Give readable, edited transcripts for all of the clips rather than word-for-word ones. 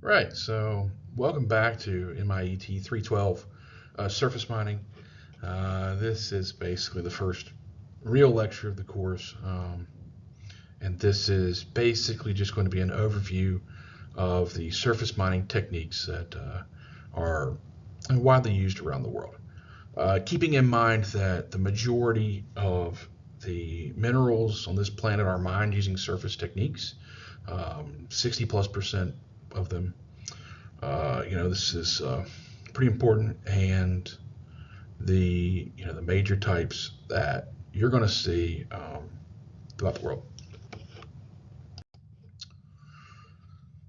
Right, so welcome back to MIET 312 surface mining. This is basically the first real lecture of the course, and this is basically just going to be an overview of the surface mining techniques that are widely used around the world. Keeping in mind that the majority of the minerals on this planet are mined using surface techniques, 60+% of them. This is pretty important, and the major types that you're going to see throughout the world.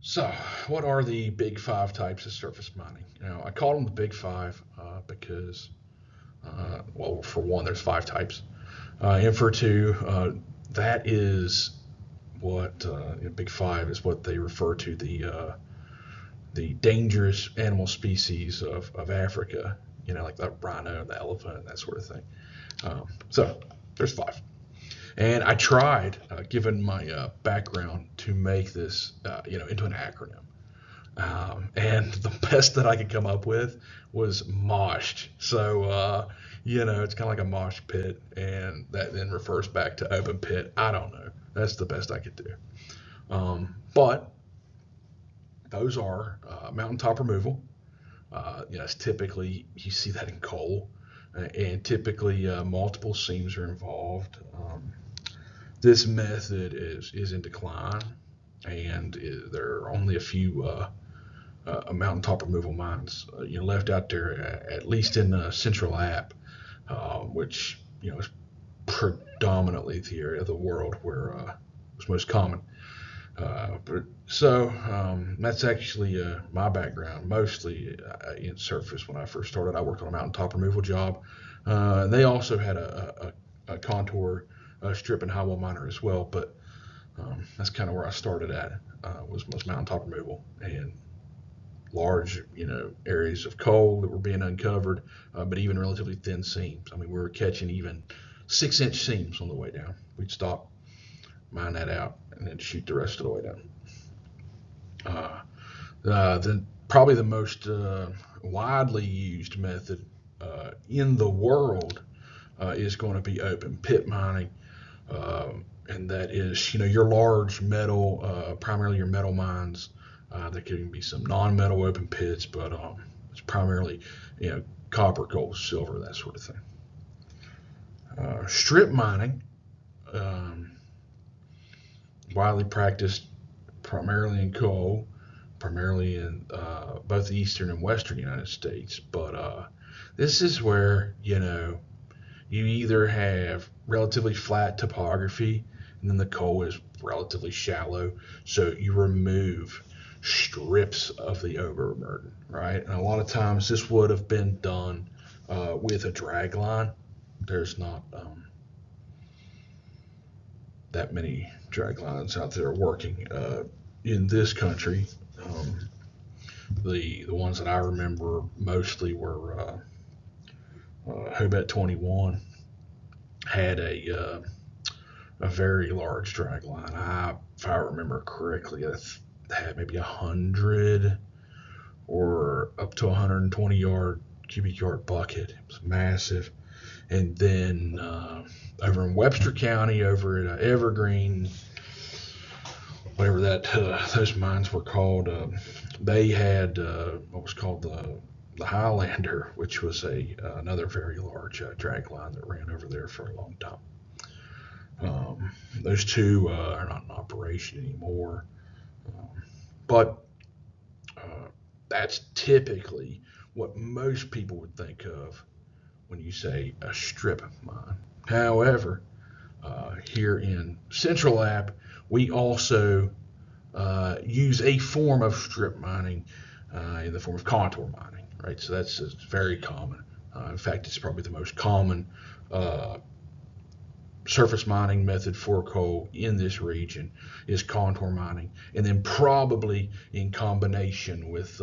So, what are the big five types of surface mining? I call them the big five because, well, for one, there's five types, and for two, that is what big five is what they refer to the dangerous animal species of Africa, like the rhino, the elephant, and that sort of thing. So there's five. And I tried, given my background, to make this, into an acronym. And the best that I could come up with was MOSH. So, it's kind of like a mosh pit, and that then refers back to open pit. I don't know. That's the best I could do. But those are mountaintop removal. It's typically, you see that in coal, and typically multiple seams are involved. This method is in decline, and there are only a few mountaintop removal mines left out there, at least in Central App, which is predominantly the area of the world where it's most common. That's actually my background, mostly in surface. When I first started, I worked on a mountaintop removal job. And they also had a contour strip and highwall miner as well, but that's kind of where I started at, was mountaintop removal and large, areas of coal that were being uncovered, but even relatively thin seams. I mean, we were catching even 6-inch seams on the way down. We'd stop, mine that out, and then shoot the rest of the way down. Probably the most widely used method in the world is going to be open pit mining, and that is your large metal, primarily your metal mines. There can even be some non-metal open pits, but it's primarily copper, gold, silver, that sort of thing. Strip mining. Widely practiced primarily in coal, primarily in both the eastern and western United States. But this is where, you either have relatively flat topography, and then the coal is relatively shallow, so you remove strips of the overburden, right? And a lot of times this would have been done with a drag line. There's not that many drag lines out there working in this country. The ones that I remember mostly were Hobet 21 had a very large drag line. If I remember correctly, it had maybe 100 or up to 120 cubic yard bucket. It was massive. And then over in Webster County, over at Evergreen, whatever those mines were called, they had what was called the Highlander, which was another very large drag line that ran over there for a long time. Those two are not in operation anymore, but that's typically what most people would think of when you say a strip mine. However, here in Central App, we also use a form of strip mining in the form of contour mining, right? So that's very common. In fact, it's probably the most common surface mining method for coal in this region is contour mining, and then probably in combination with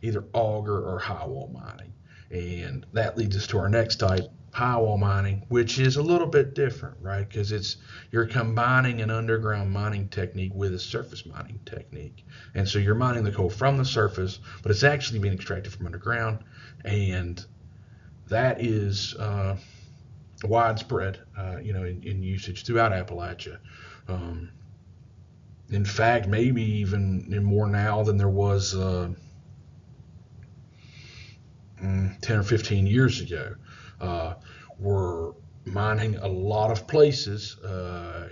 either auger or highwall mining. And that leads us to our next type, highwall mining, which is a little bit different, right? Because you're combining an underground mining technique with a surface mining technique, and so you're mining the coal from the surface, but it's actually being extracted from underground, and that is widespread, in usage throughout Appalachia. Um, in fact, maybe even more now than there was 10 or 15 years ago. Uh, we're mining a lot of places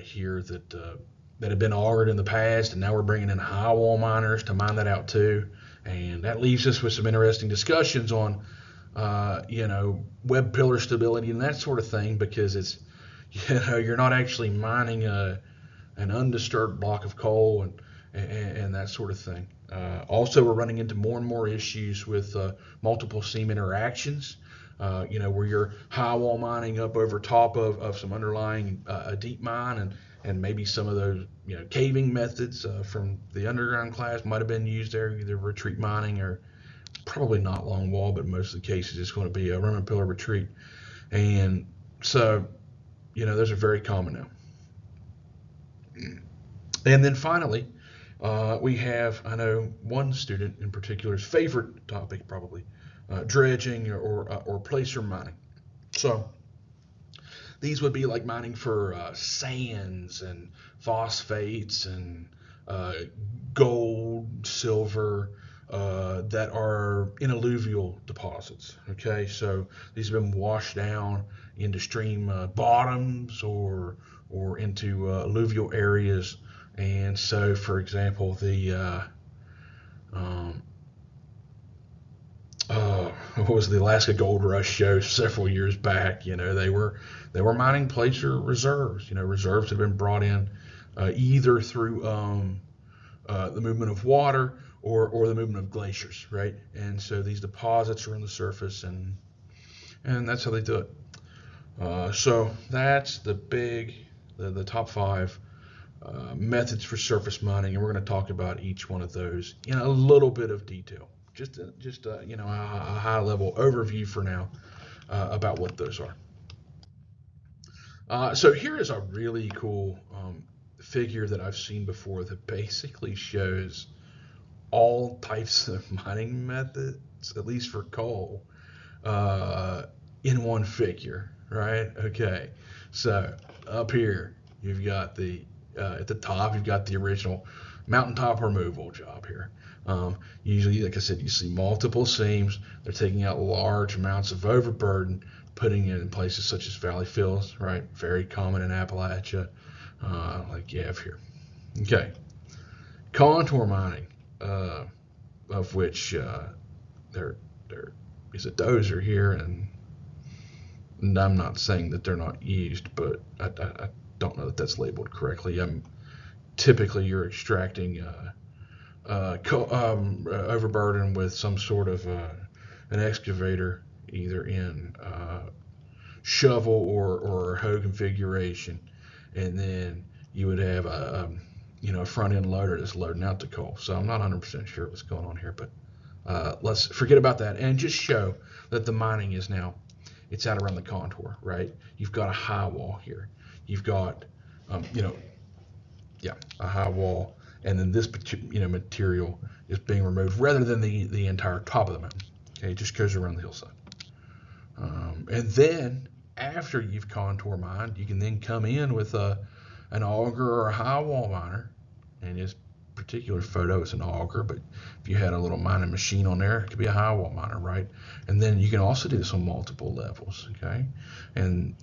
here that have been augered in the past, and now we're bringing in high wall miners to mine that out too. And that leaves us with some interesting discussions on, web pillar stability and that sort of thing, because you're not actually mining an undisturbed block of coal and that sort of thing. Also, we're running into more and more issues with multiple seam interactions. Where you're high wall mining up over top of some underlying a deep mine, and maybe some of those caving methods from the underground class might have been used there, either retreat mining or probably not long wall, but most of the cases it's going to be a rim and pillar retreat. And so, those are very common now. And then finally, we have, I know one student in particular's favorite topic, probably dredging or placer mining. So these would be like mining for sands and phosphates and gold, silver, that are in alluvial deposits. Okay, so these have been washed down into stream bottoms or into alluvial areas. And so, for example, um, what was the Alaska Gold Rush show several years back? They were mining placer reserves. Reserves have been brought in either through the movement of water or the movement of glaciers, right? And so these deposits are in the surface, and that's how they do it. So that's the top five methods for surface mining, and we're going to talk about each one of those in a little bit of detail. Just a high level overview for now about what those are. So here is a really cool figure that I've seen before that basically shows all types of mining methods, at least for coal, in one figure, right? Okay, so up here you've got at the top you've got the original mountaintop removal job here. Usually, like I said, you see multiple seams. They're taking out large amounts of overburden, putting it in places such as valley fills, right? Very common in Appalachia, like you have here. Okay, contour mining, of which there is a dozer here, and I'm not saying that they're not used, but I don't know that that's labeled correctly. Typically you're extracting overburden with some sort of an excavator, either in shovel or hoe configuration, and then you would have a front end loader that's loading out the coal. So I'm not 100% sure what's going on here, but let's forget about that and just show that the mining is now, it's out around the contour, right? You've got a high wall here. You've got a high wall, and then this material is being removed rather than the entire top of the mountain. Okay, it just goes around the hillside. And then after you've contour mined, you can then come in with an auger or a high wall miner. In this particular photo, it's an auger, but if you had a little mining machine on there, it could be a high wall miner, right? And then you can also do this on multiple levels, okay? And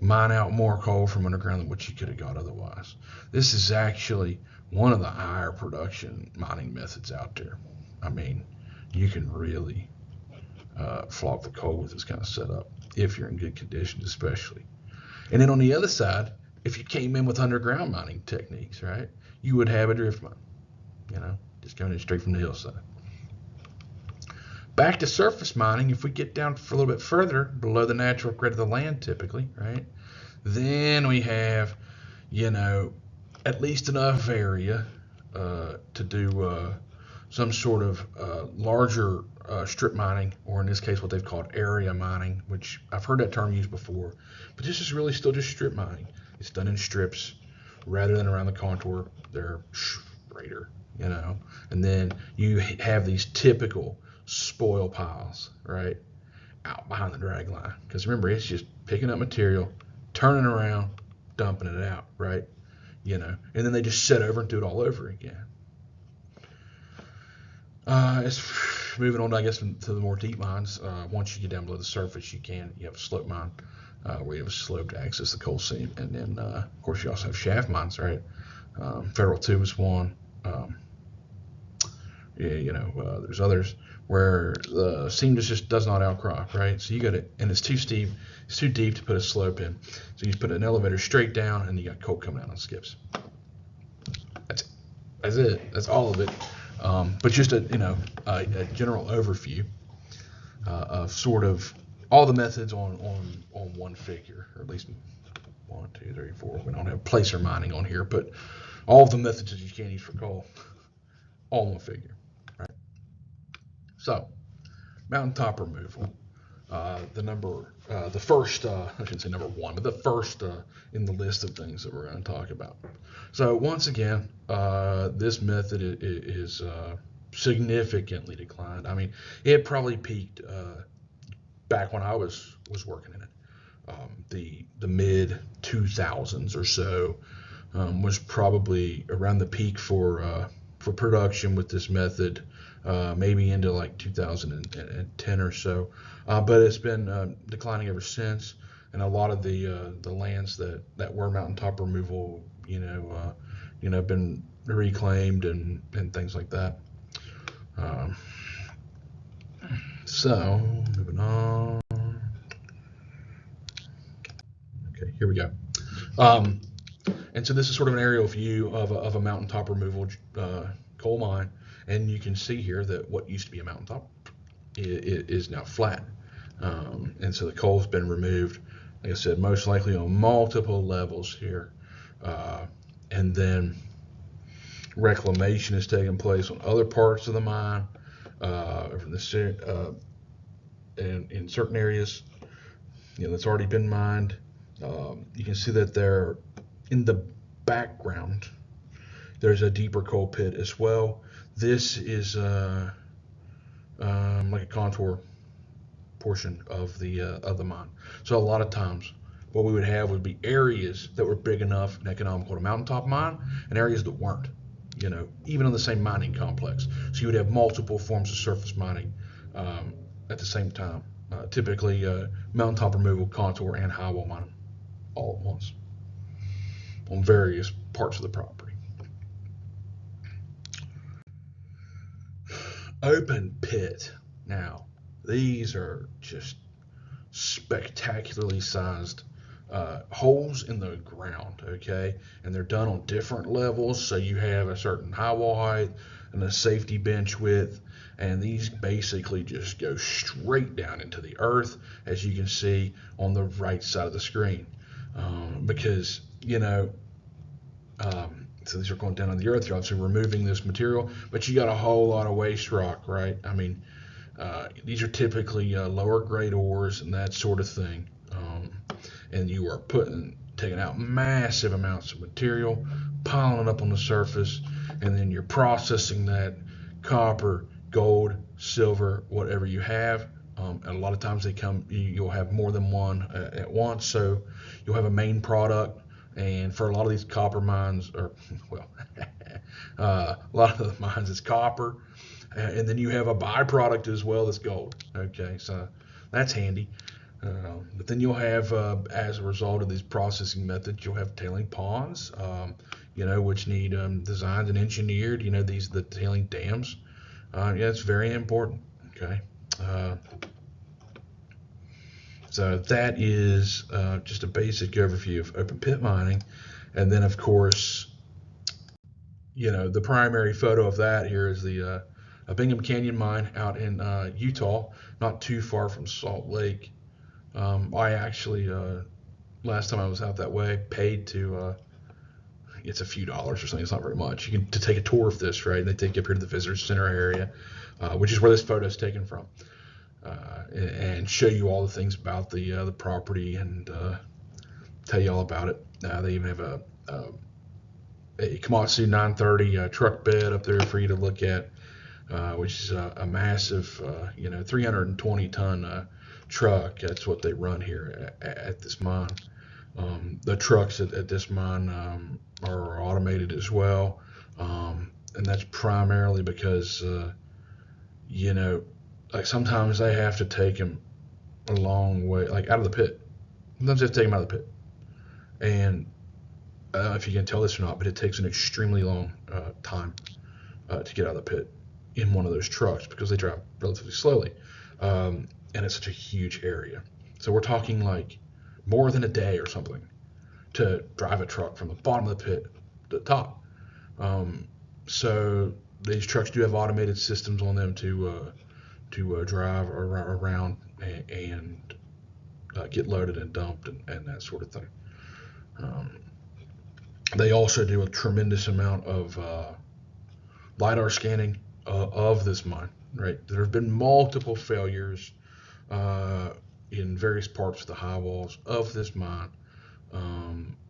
mine out more coal from underground than what you could have got otherwise. This is actually one of the higher production mining methods out there. I mean, you can really flog the coal with this kind of setup if you're in good conditions, especially. And then on the other side, if you came in with underground mining techniques, right, you would have a drift mine, just coming in straight from the hillside. Back to surface mining, if we get down for a little bit further, below the natural grade of the land typically, right, then we have, at least enough area to do some sort of larger strip mining, or in this case, what they've called area mining, which I've heard that term used before, but this is really still just strip mining. It's done in strips rather than around the contour. They're straighter, and then you have these typical spoil piles, right, out behind the drag line. Because remember, it's just picking up material, turning around, dumping it out, right, and then they just set over and do it all over again. It's moving on, I guess, to the more deep mines. Once you get down below the surface, you have a slope mine where you have a slope to access the coal seam, and then of course you also have shaft mines, right? Federal 2 is one. There's others where the seam just does not outcrop, right? So you got it, and it's too steep, it's too deep to put a slope in. So you put an elevator straight down, and you got coal coming out on skips. That's it. That's all of it. But just a general overview of sort of all the methods on one figure, or at least 1, 2, 3, 4. We don't have placer mining on here, but all of the methods that you can use for coal, all in one figure, right? So, mountaintop removal. The first, I shouldn't say number 1, but the first in the list of things that we're going to talk about. So once again, this method is significantly declined. I mean, it probably peaked back when I was working in it. The mid 2000s or so was probably around the peak for production with this method. Maybe into like 2010 or so, but it's been declining ever since. And a lot of the lands that were mountaintop removal, been reclaimed and things like that. So moving on. Okay, here we go. And so this is sort of an aerial view of a mountaintop removal coal mine. And you can see here that what used to be a mountaintop is now flat. And so the coal's been removed, like I said, most likely on multiple levels here. And then reclamation is taking place on other parts of the mine, and in certain areas, that's already been mined. You can see that there in the background, there's a deeper coal pit as well. This is like a contour portion of the mine. So a lot of times what we would have would be areas that were big enough and economical to mountaintop mine, and areas that weren't, even on the same mining complex. So you would have multiple forms of surface mining at the same time. Typically mountaintop removal, contour, and highwall mining all at once on various parts of the property. Open pit. Now, these are just spectacularly sized holes in the ground, okay? And they're done on different levels, so you have a certain high wall height and a safety bench width, and these basically just go straight down into the earth, as you can see on the right side of the screen. Because, so these are going down on the earth. You're obviously removing this material, but you got a whole lot of waste rock, right? I mean, these are typically lower grade ores and that sort of thing. And you are taking out massive amounts of material, piling it up on the surface, and then you're processing that copper, gold, silver, whatever you have. And a lot of times you'll have more than one at once, so you'll have a main product. And for a lot of these copper mines, a lot of the mines is copper, and then you have a byproduct as well that's gold. Okay, so that's handy. But then you'll have, as a result of these processing methods, you'll have tailing ponds, which need designed and engineered. The tailing dams. It's very important. Okay. So that is just a basic overview of open pit mining. And then, of course, the primary photo of that here is the Bingham Canyon mine out in Utah, not too far from Salt Lake. I actually, last time I was out that way, paid to it's a few dollars or something. It's not very much. You can to take a tour of this, right? And they take you up here to the visitor center area, which is where this photo is taken from, and show you all the things about the property and tell you all about it. They even have a Komatsu 930 truck bed up there for you to look at, which is a massive, 320 ton truck. That's what they run here at this mine. The trucks at this mine are automated as well, and that's primarily because, like sometimes they have to take them a long way, like out of the pit. Sometimes they have to take them out of the pit, and I don't know if you can tell this or not, but it takes an extremely long time to get out of the pit in one of those trucks because they drive relatively slowly, and it's such a huge area. So we're talking like more than a day or something to drive a truck from the bottom of the pit to the top. So these trucks do have automated systems on them to drive around and get loaded and dumped and that sort of thing. They also do a tremendous amount of LiDAR scanning of this mine. Right, there have been multiple failures in various parts of the high walls of this mine.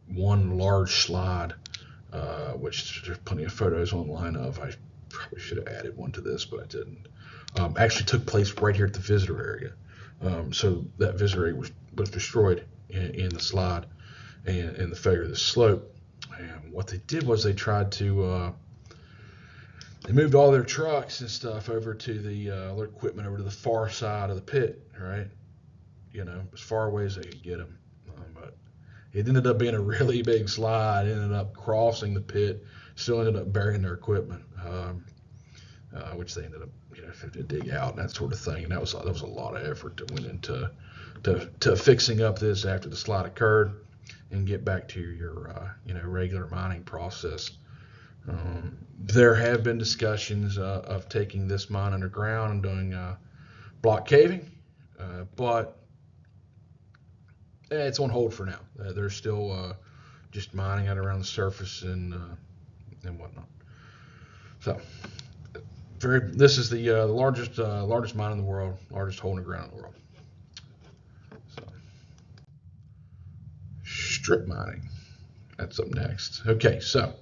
One large slide, which there's plenty of photos online of. I probably should have added one to this, but I didn't. Actually took place right here at the visitor area. So that visitor area was destroyed in the slide and in the failure of the slope. And what they did was they tried to they moved all their trucks and stuff over to their equipment over to the far side of the pit, right? As far away as they could get them. But it ended up being a really big slide. It ended up crossing the pit, still ended up burying their equipment, which they ended up, having to dig out and that sort of thing. And that was a lot of effort that went into to fixing up this after the slide occurred and get back to your, regular mining process. There have been discussions of taking this mine underground and doing block caving, but it's on hold for now. They're still just mining it around the surface and whatnot. So, this is the largest mine in the world, largest hole in the ground in the world. So, strip mining. That's up next. Okay, so.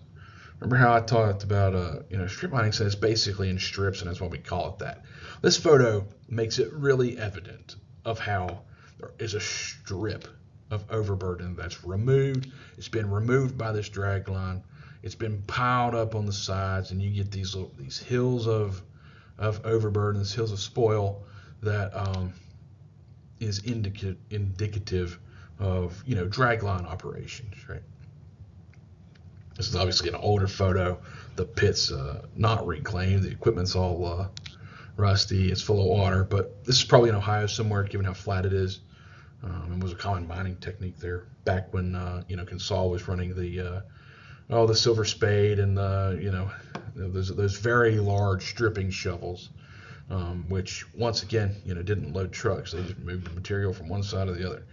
Remember how I talked about, strip mining says basically in strips, and that's why we call it that. This photo makes it really evident of how there is a strip of overburden that's removed. It's been removed by this drag line. It's been piled up on the sides, and you get these hills of overburden, these hills of spoil that is indicative of drag line operations, right? This is obviously an older photo. The pit's not reclaimed. The equipment's all rusty. It's full of water. But this is probably in Ohio somewhere, given how flat it is. It was a common mining technique there back when Consol was running the silver spade and those very large stripping shovels, which once again didn't load trucks. They just moved the material from one side to the other.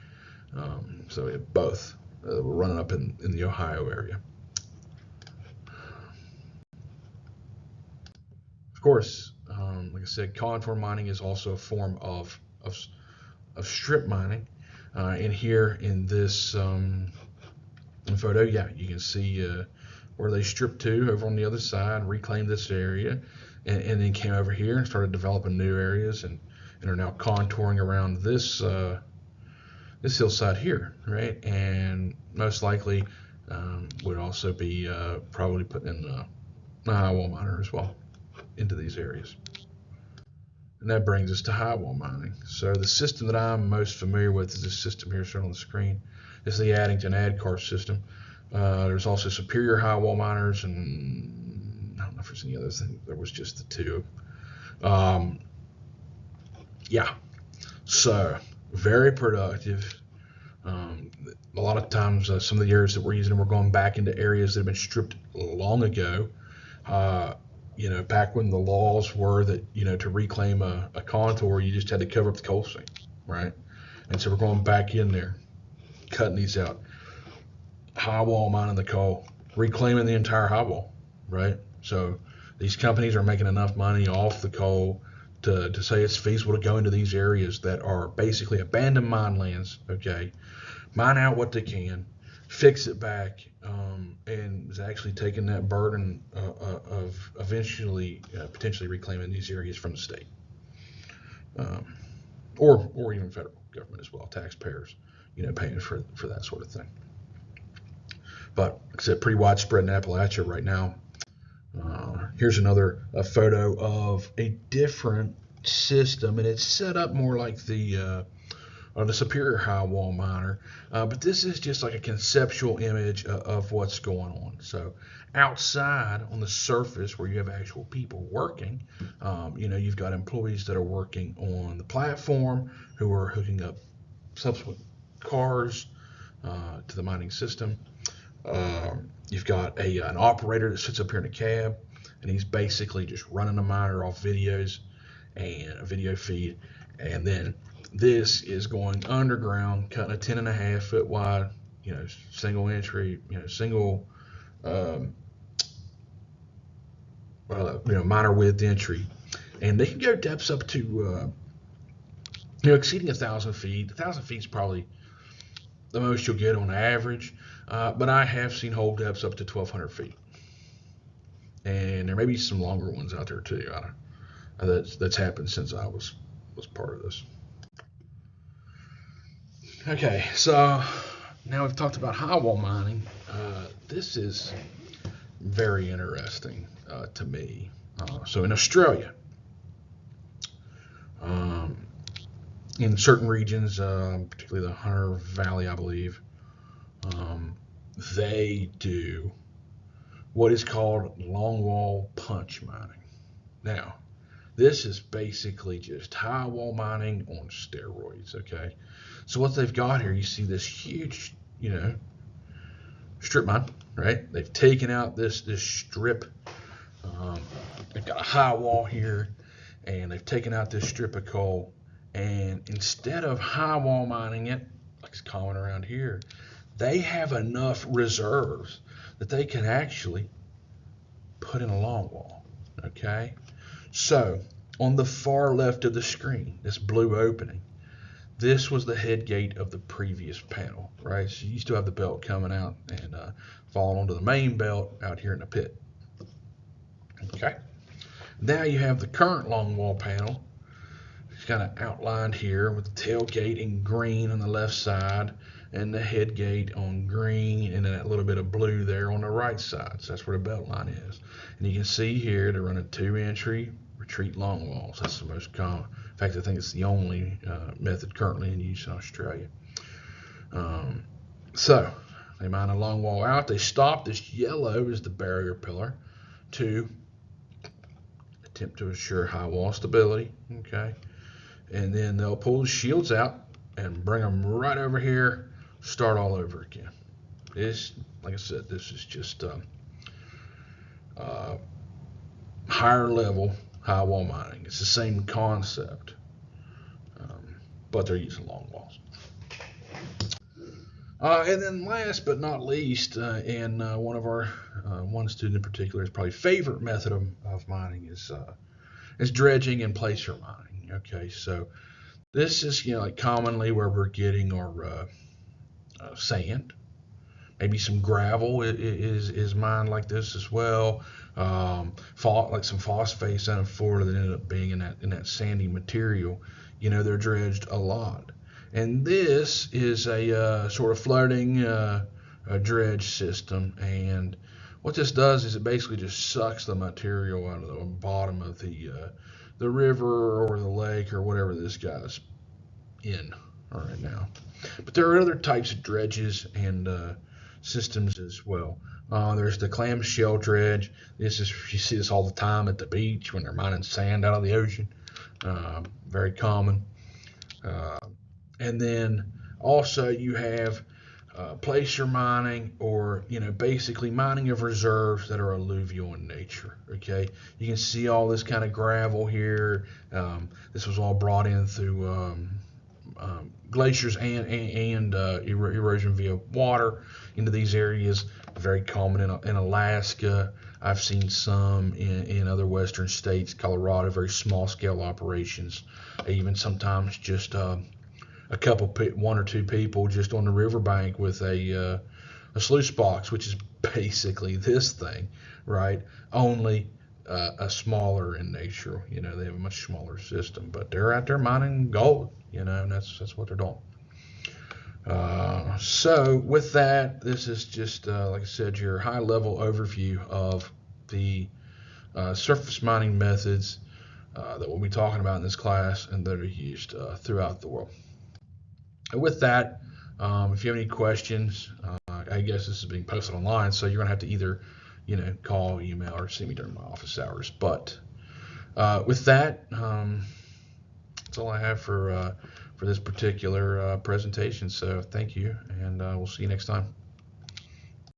So we had both were running up in the Ohio area. Of course, like I said, contour mining is also a form of strip mining. And here in this photo, you can see where they stripped to over on the other side, reclaimed this area, and then came over here and started developing new areas and are now contouring around this hillside here, right? And most likely would also be probably putting in a high wall miner as well into these areas. And that brings us to high wall mining. So the system that I'm most familiar with is this system here shown on the screen. It's the Addington ADCAR system. There's also superior high wall miners, and I don't know if there's any other thing. There was just the two. So very productive. A lot of times, some of the areas that we're using, we're going back into areas that have been stripped long ago. Back when the laws were that, to reclaim a contour, you just had to cover up the coal seam, right? And so we're going back in there, cutting these out. High wall mining the coal, reclaiming the entire high wall, right? So these companies are making enough money off the coal to say it's feasible to go into these areas that are basically abandoned mine lands, okay? Mine out what they can, fix it back, and is actually taking that burden of eventually potentially reclaiming these areas from the state, um, or even federal government as well, taxpayers, paying for that sort of thing. But like I said, pretty widespread in Appalachia right now. Here's another photo of a different system, and it's set up more like the Superior High Wall miner, but this is just like a conceptual image of what's going on. So outside on the surface where you have actual people working, you've got employees that are working on the platform who are hooking up subsequent cars to the mining system. You've got an operator that sits up here in a cab, and he's basically just running the miner off videos and a video feed, and then this is going underground, cutting a 10.5 foot wide, single entry, single, miner width entry, and they can go depths up to, exceeding 1,000 feet. 1,000 feet is probably the most you'll get on average, but I have seen hole depths up to 1,200 feet, and there may be some longer ones out there too. That's happened since I was part of this. Okay, so now we've talked about high wall mining. This is very interesting to me. So in Australia, in certain regions, particularly the Hunter Valley, I believe, they do what is called longwall punch mining. Now, this is basically just high wall mining on steroids, okay? So what they've got here, you see this huge, strip mine, right? They've taken out this strip. They've got a high wall here, and they've taken out this strip of coal. And instead of high wall mining it, like it's common around here, they have enough reserves that they can actually put in a long wall, okay? So on the far left of the screen, this blue opening, this was the head gate of the previous panel, right? So you still have the belt coming out and falling onto the main belt out here in the pit. Okay. Now you have the current longwall panel. It's kind of outlined here with the tailgate in green on the left side and the head gate on green and then that little bit of blue there on the right side. So that's where the belt line is. And you can see here they're running 2-entry retreat longwalls. That's the most common. In fact, I think it's the only method currently in use in Australia. So they mine a longwall out. They stop. This yellow is the barrier pillar to attempt to assure high wall stability. Okay, and then they'll pull the shields out and bring them right over here. Start all over again. This, like I said, this is just higher level high wall mining. It's the same concept, but they're using long walls. And then last but not least, and one of our one student in particular's probably favorite method of mining is dredging and placer mining. Okay, so this is like commonly where we're getting our sand. Maybe some gravel is mined like this as well. Like some phosphates out of Florida that ended up being in that sandy material. They're dredged a lot. And this is a sort of floating dredge system. And what this does is it basically just sucks the material out of the bottom of the river or the lake or whatever this guy's in right now. But there are other types of dredges and systems as well. There's the clamshell dredge. You see this all the time at the beach when they're mining sand out of the ocean. Very common. And then also you have placer mining, or basically mining of reserves that are alluvial in nature. Okay, you can see all this kind of gravel here. This was all brought in through glaciers and erosion via water into these areas. very common in Alaska. I've seen some in other western states, Colorado, very small scale operations, even sometimes just a couple, one or two people just on the riverbank with a sluice box, which is basically this thing, right? Only a smaller in nature. You know, they have a much smaller system, but they're out there mining gold. You know, and that's what they're doing. So with that, this is just like I said, your high-level overview of the surface mining methods that we'll be talking about in this class and that are used throughout the world. And with that, if you have any questions, I guess this is being posted online, so you're gonna have to either, call, email, or see me during my office hours. But with that, that's all I have for this particular presentation. So thank you, and we'll see you next time.